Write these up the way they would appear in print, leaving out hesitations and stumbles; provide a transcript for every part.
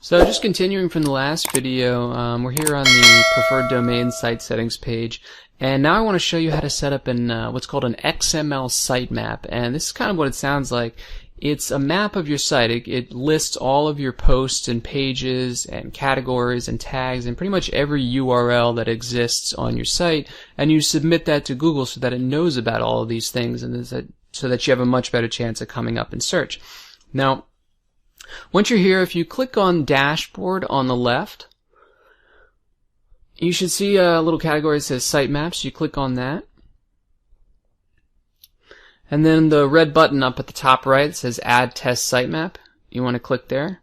So just continuing from the last video, we're here on the preferred domain site settings page, and now I want to show you how to set up what's called an XML sitemap. And this is kind of what it sounds like. It's a map of your site. It lists all of your posts and pages and categories and tags and pretty much every URL that exists on your site, and you submit that to Google so that it knows about all of these things, and so that you have a much better chance of coming up in search. Now, once you're here, if you click on Dashboard on the left, you should see a little category that says Sitemaps. You click on that. And then the red button up at the top right says Add Test Sitemap. You want to click there.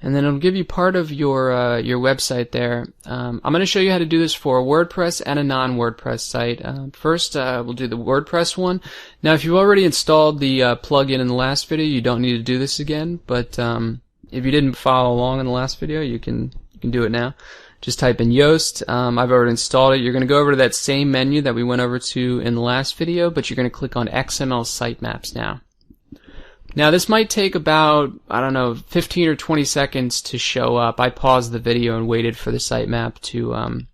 And then it'll give you part of your website there. I'm going to show you how to do this for a WordPress and a non-WordPress site. First, we'll do the WordPress one. Now, if you've already installed the plugin in the last video, you don't need to do this again. But if you didn't follow along in the last video, you can do it now. Just type in Yoast. I've already installed it. You're going to go over to that same menu that we went over to in the last video, but you're going to click on XML Sitemaps now. Now this might take about, 15 or 20 seconds to show up. I paused the video and waited for the sitemap to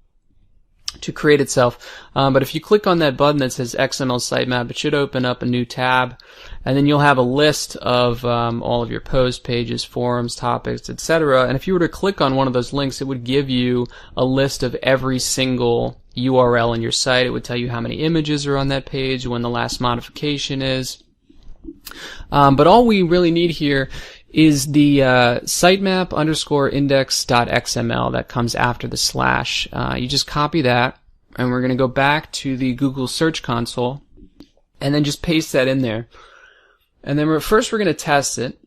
create itself. But if you click on that button that says XML Sitemap, it should open up a new tab, and then you'll have a list of all of your posts, pages, forums, topics, etc. And if you were to click on one of those links, it would give you a list of every single URL in your site. It would tell you how many images are on that page, when the last modification is. But all we really need here is the sitemap_index.xml that comes after the slash. You just copy that, and we're going to go back to the Google Search Console, and then just paste that in there. And then first we're going to test it.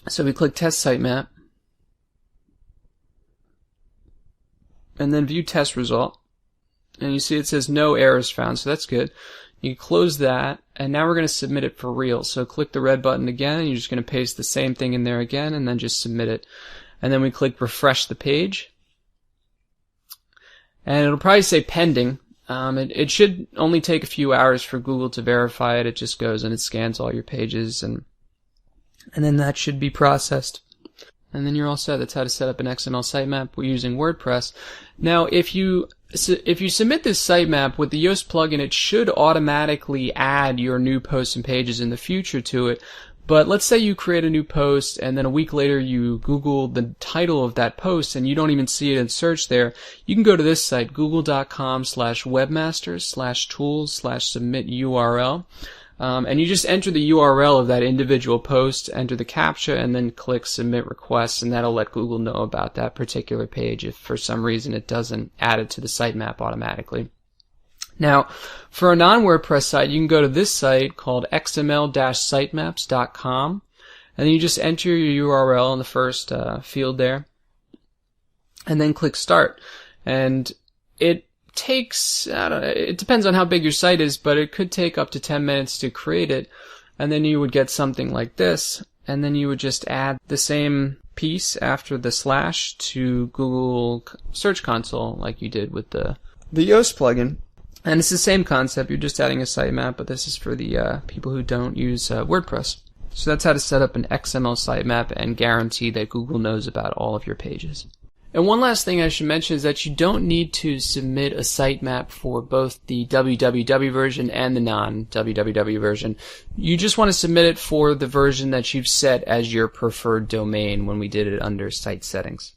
So we click Test Sitemap, and then View Test Result. And you see it says no errors found, so that's good. You close that, and now we're going to submit it for real. So click the red button again, and you're just going to paste the same thing in there again, and then just submit it. And then we click refresh the page, and it'll probably say pending. It should only take a few hours for Google to verify it. It just goes and it scans all your pages, and then that should be processed. And then you're all set. That's how to set up an XML sitemap. We're using WordPress. Now, if you submit this sitemap with the Yoast plugin, it should automatically add your new posts and pages in the future to it. But let's say you create a new post, and then a week later you Google the title of that post and you don't even see it in search there. You can go to this site, google.com/webmasters/tools/submit URL. And you just enter the URL of that individual post, enter the CAPTCHA, and then click Submit Request, and that'll let Google know about that particular page if for some reason it doesn't add it to the sitemap automatically. Now, for a non-WordPress site, you can go to this site called xml-sitemaps.com, and then you just enter your URL in the first field there, and then click Start. And it takes, it depends on how big your site is, but it could take up to 10 minutes to create it, and then you would get something like this, and then you would just add the same piece after the slash to Google Search Console like you did with the Yoast plugin. And it's the same concept. You're just adding a sitemap, but this is for the people who don't use WordPress. So that's how to set up an XML sitemap and guarantee that Google knows about all of your pages. And one last thing I should mention is that you don't need to submit a sitemap for both the www version and the non-www version. You just want to submit it for the version that you've set as your preferred domain when we did it under site settings.